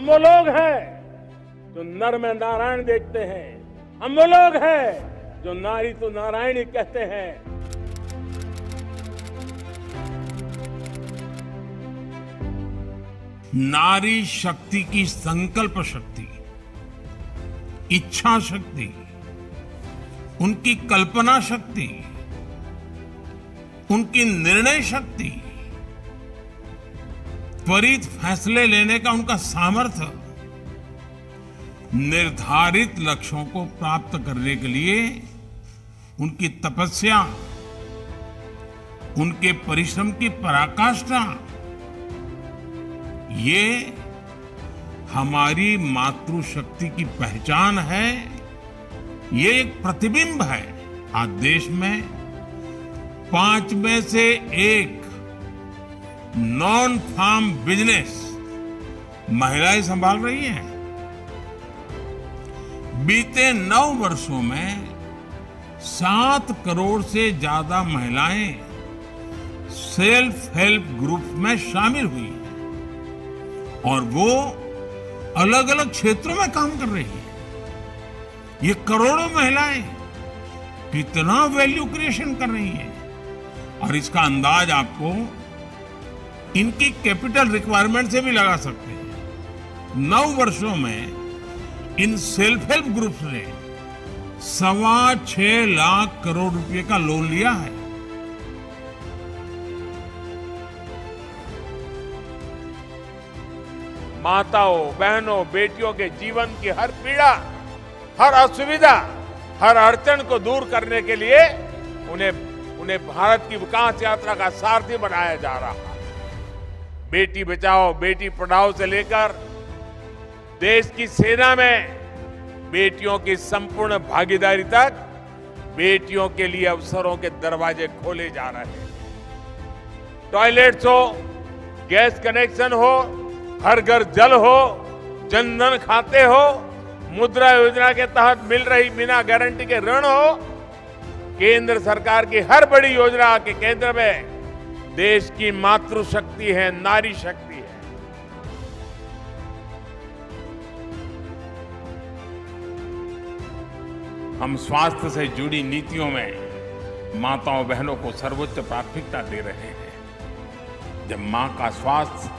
वो लोग हैं जो नर में नारायण देखते हैं। हम वो लोग हैं जो नारी तो नारायणी कहते हैं। नारी शक्ति की संकल्प शक्ति, इच्छा शक्ति, उनकी कल्पना शक्ति, उनकी निर्णय शक्ति, त्वरित फैसले लेने का उनका सामर्थ्य, निर्धारित लक्ष्यों को प्राप्त करने के लिए उनकी तपस्या, उनके परिश्रम की पराकाष्ठा, ये हमारी मातृशक्ति की पहचान है। ये एक प्रतिबिंब है। आज देश में 5 में से 1 नॉन फार्म बिजनेस महिलाएं संभाल रही हैं। बीते 9 वर्षों में 7 करोड़ से ज्यादा महिलाएं सेल्फ हेल्प ग्रुप में शामिल हुई हैं और वो अलग अलग क्षेत्रों में काम कर रही हैं। ये करोड़ों महिलाएं कितना वैल्यू क्रिएशन कर रही हैं और इसका अंदाज आपको इनकी कैपिटल रिक्वायरमेंट से भी लगा सकते हैं। 9 वर्षों में इन सेल्फ हेल्प ग्रुप्स ने 6.25 लाख करोड़ रुपए का लोन लिया है। माताओं, बहनों, बेटियों के जीवन की हर पीड़ा, हर असुविधा, हर अड़चन को दूर करने के लिए उन्हें भारत की विकास यात्रा का सारथी बनाया जा रहा है। बेटी बचाओ, बेटी पढ़ाओ से लेकर देश की सेना में बेटियों की संपूर्ण भागीदारी तक बेटियों के लिए अवसरों के दरवाजे खोले जा रहे हैं। टॉयलेट्स हो, गैस कनेक्शन हो, हर घर जल हो, जनधन खाते हो, मुद्रा योजना के तहत मिल रही बिना गारंटी के ऋण हो, केंद्र सरकार की हर बड़ी योजना के केंद्र में देश की मातृशक्ति है, नारी शक्ति है। हम स्वास्थ्य से जुड़ी नीतियों में माताओं बहनों को सर्वोच्च प्राथमिकता दे रहे हैं। जब मां का स्वास्थ्य,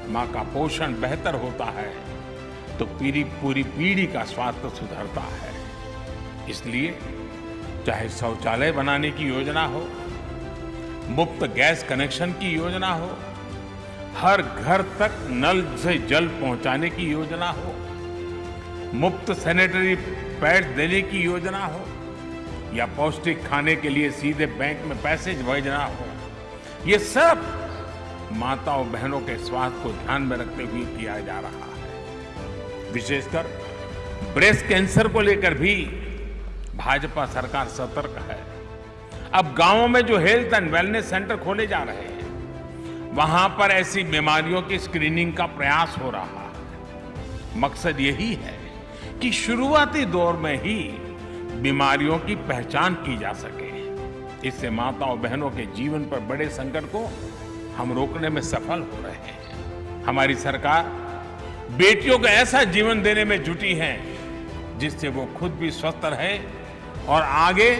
मां का पोषण बेहतर होता है तो पूरी पीढ़ी का स्वास्थ्य सुधरता है। इसलिए चाहे शौचालय बनाने की योजना हो, मुफ्त गैस कनेक्शन की योजना हो, हर घर तक नल से जल पहुंचाने की योजना हो, मुफ्त सैनिटरी पैड्स देने की योजना हो या पौष्टिक खाने के लिए सीधे बैंक में पैसे भेजना हो, ये सब माताओं बहनों के स्वास्थ्य को ध्यान में रखते हुए किया जा रहा है। विशेषकर ब्रेस्ट कैंसर को लेकर भी भाजपा सरकार सतर्क है। अब गांवों में जो हेल्थ एंड वेलनेस सेंटर खोले जा रहे हैं, वहां पर ऐसी बीमारियों की स्क्रीनिंग का प्रयास हो रहा है। मकसद यही है कि शुरुआती दौर में ही बीमारियों की पहचान की जा सके। इससे माताओं बहनों के जीवन पर बड़े संकट को हम रोकने में सफल हो रहे हैं। हमारी सरकार बेटियों को ऐसा जीवन देने में जुटी है जिससे वो खुद भी स्वस्थ रहे और आगे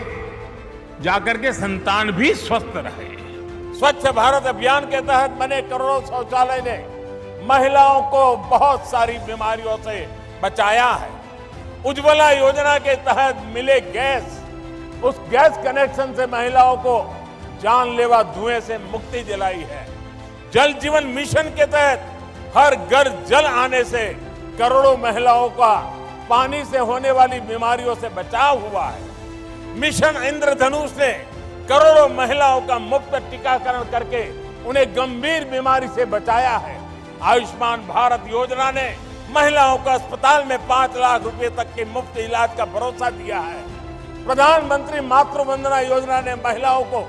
जाकर के संतान भी स्वस्थ रहे। स्वच्छ भारत अभियान के तहत बने करोड़ों शौचालय ने महिलाओं को बहुत सारी बीमारियों से बचाया है। उज्ज्वला योजना के तहत मिले गैस, उस गैस कनेक्शन से महिलाओं को जानलेवा धुएं से मुक्ति दिलाई है। जल जीवन मिशन के तहत हर घर जल आने से करोड़ों महिलाओं का पानी से होने वाली बीमारियों से बचाव हुआ है। मिशन इंद्रधनुष ने करोड़ों महिलाओं का मुफ्त टीकाकरण करके उन्हें गंभीर बीमारी से बचाया है। आयुष्मान भारत योजना ने महिलाओं को अस्पताल में 5 लाख रुपए तक के मुफ्त इलाज का भरोसा दिया है। प्रधानमंत्री मातृ वंदना योजना ने महिलाओं को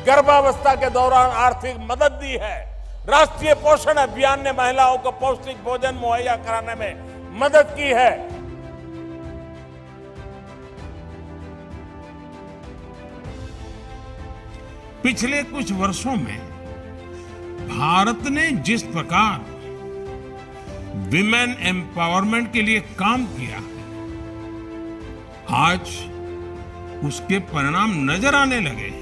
गर्भावस्था के दौरान आर्थिक मदद दी है। राष्ट्रीय पोषण अभियान ने महिलाओं को पौष्टिक भोजन मुहैया कराने में मदद की है। पिछले कुछ वर्षों में भारत ने जिस प्रकार विमेन एम्पावरमेंट के लिए काम किया है, आज उसके परिणाम नजर आने लगे हैं।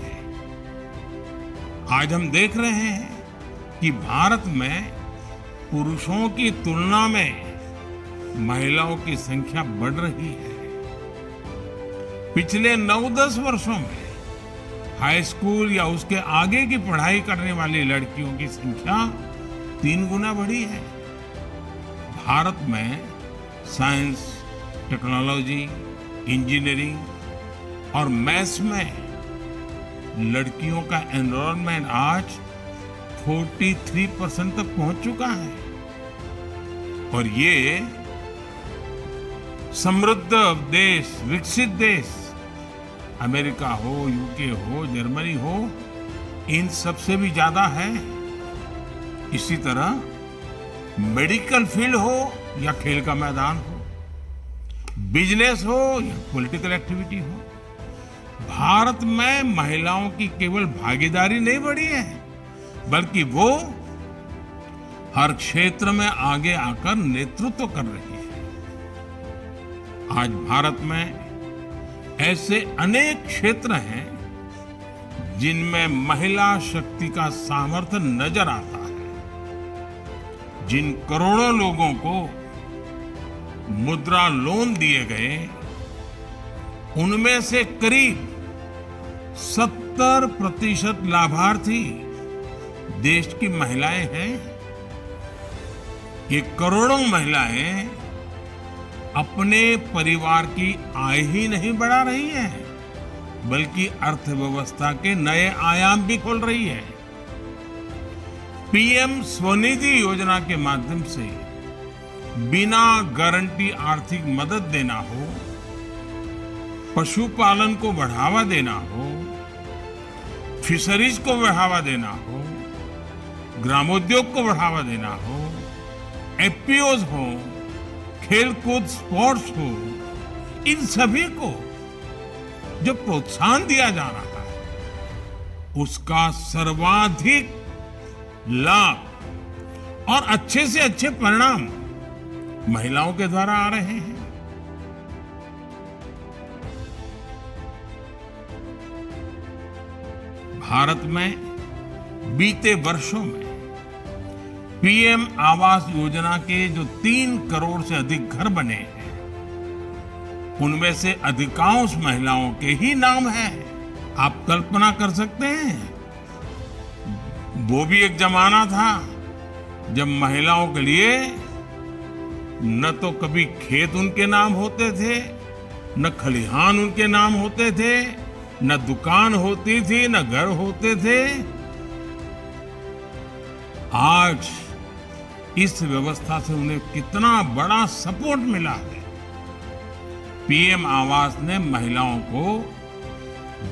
आज हम देख रहे हैं कि भारत में पुरुषों की तुलना में महिलाओं की संख्या बढ़ रही है। पिछले 9-10 वर्षों में हाई स्कूल या उसके आगे की पढ़ाई करने वाली लड़कियों की संख्या 3 गुना बढ़ी है। भारत में साइंस, टेक्नोलॉजी, इंजीनियरिंग और मैथ्स में लड़कियों का एनरोलमेंट आज 43% तक पहुंच चुका है। और ये समृद्ध देश, विकसित देश, अमेरिका हो, यूके हो, जर्मनी हो, इन सबसे भी ज्यादा है। इसी तरह मेडिकल फील्ड हो या खेल का मैदान हो, बिजनेस हो या पॉलिटिकल एक्टिविटी हो, भारत में महिलाओं की केवल भागीदारी नहीं बढ़ी है, बल्कि वो हर क्षेत्र में आगे आकर नेतृत्व कर रही है। आज भारत में ऐसे अनेक क्षेत्र हैं जिनमें महिला शक्ति का सामर्थ्य नजर आता है। जिन करोड़ों लोगों को मुद्रा लोन दिए गए, उनमें से करीब 70% लाभार्थी देश की महिलाएं हैं। ये करोड़ों महिलाएं अपने परिवार की आय ही नहीं बढ़ा रही हैं, बल्कि अर्थव्यवस्था के नए आयाम भी खोल रही है। पीएम स्वनिधि योजना के माध्यम से बिना गारंटी आर्थिक मदद देना हो, पशुपालन को बढ़ावा देना हो, फिशरीज को बढ़ावा देना हो, ग्रामोद्योग को बढ़ावा देना हो, एफपीओज हो, खेलकूद स्पोर्ट्स हो, इन सभी को जो प्रोत्साहन दिया जा रहा है, उसका सर्वाधिक लाभ और अच्छे से अच्छे परिणाम महिलाओं के द्वारा आ रहे हैं। भारत में बीते वर्षों में पीएम आवास योजना के जो 3 करोड़ से अधिक घर बने हैं, उनमें से अधिकांश महिलाओं के ही नाम हैं। आप कल्पना कर सकते हैं, वो भी एक जमाना था जब महिलाओं के लिए न तो कभी खेत उनके नाम होते थे, न खलिहान उनके नाम होते थे, न दुकान होती थी, न घर होते थे। आज इस व्यवस्था से उन्हें कितना बड़ा सपोर्ट मिला है। पीएम आवास ने महिलाओं को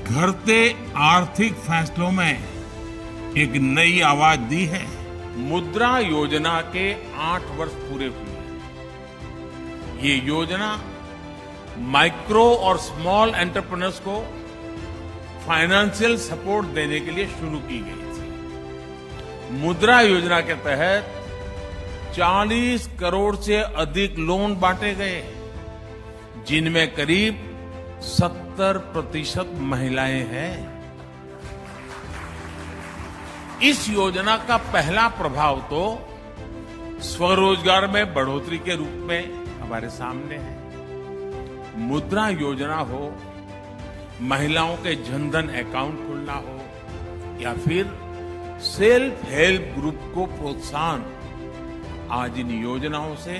घरते आर्थिक फैसलों में एक नई आवाज दी है। मुद्रा योजना के 8 वर्ष पूरे हुए। ये योजना माइक्रो और स्मॉल एंटरप्रेन्योर्स को फाइनेंशियल सपोर्ट देने के लिए शुरू की गई थी। मुद्रा योजना के तहत 40 करोड़ से अधिक लोन बांटे गए, जिनमें करीब 70% महिलाएं हैं। इस योजना का पहला प्रभाव तो स्वरोजगार में बढ़ोतरी के रूप में हमारे सामने है। मुद्रा योजना हो, महिलाओं के जनधन अकाउंट खुलना हो, या फिर सेल्फ हेल्प ग्रुप को प्रोत्साहन, आज इन योजनाओं से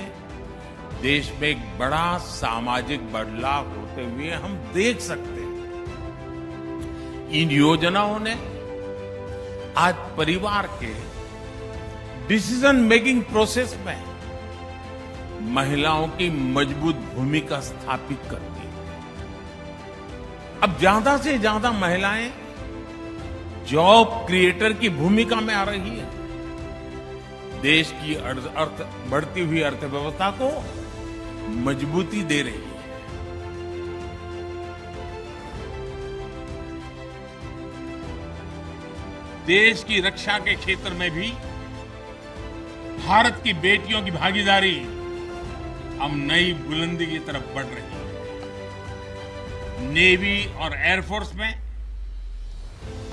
देश में एक बड़ा सामाजिक बदलाव होते हुए हम देख सकते हैं। इन योजनाओं ने आज परिवार के डिसीजन मेकिंग प्रोसेस में महिलाओं की मजबूत भूमिका स्थापित कर दी है। अब ज्यादा से ज्यादा महिलाएं जॉब क्रिएटर की भूमिका में आ रही है। देश की बढ़ती हुई अर्थव्यवस्था को मजबूती दे रही है। देश की रक्षा के क्षेत्र में भी भारत की बेटियों की भागीदारी अब नई बुलंदी की तरफ बढ़ रही है। नेवी और एयरफोर्स में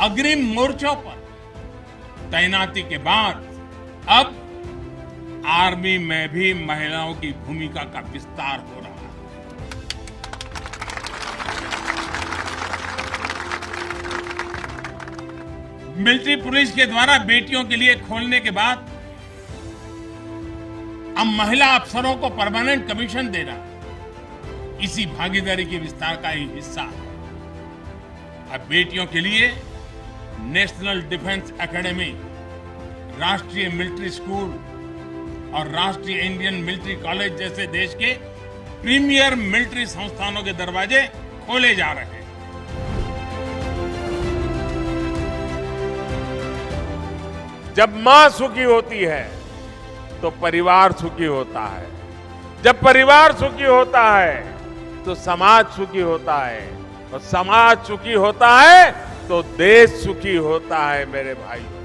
अग्रिम मोर्चों पर तैनाती के बाद अब आर्मी में भी महिलाओं की भूमिका का विस्तार हो रहा है। मिलिट्री पुलिस के द्वारा बेटियों के लिए खोलने के बाद अब महिला अफसरों को परमानेंट कमीशन देना इसी भागीदारी के विस्तार का ही हिस्सा है। अब बेटियों के लिए नेशनल डिफेंस एकेडमी, राष्ट्रीय मिलिट्री स्कूल और राष्ट्रीय इंडियन मिलिट्री कॉलेज जैसे देश के प्रीमियर मिलिट्री संस्थानों के दरवाजे खोले जा रहे हैं। जब मां सुखी होती है तो परिवार सुखी होता है, जब परिवार सुखी होता है तो समाज सुखी होता है, और समाज सुखी होता है तो देश सुखी होता है। मेरे भाइयों,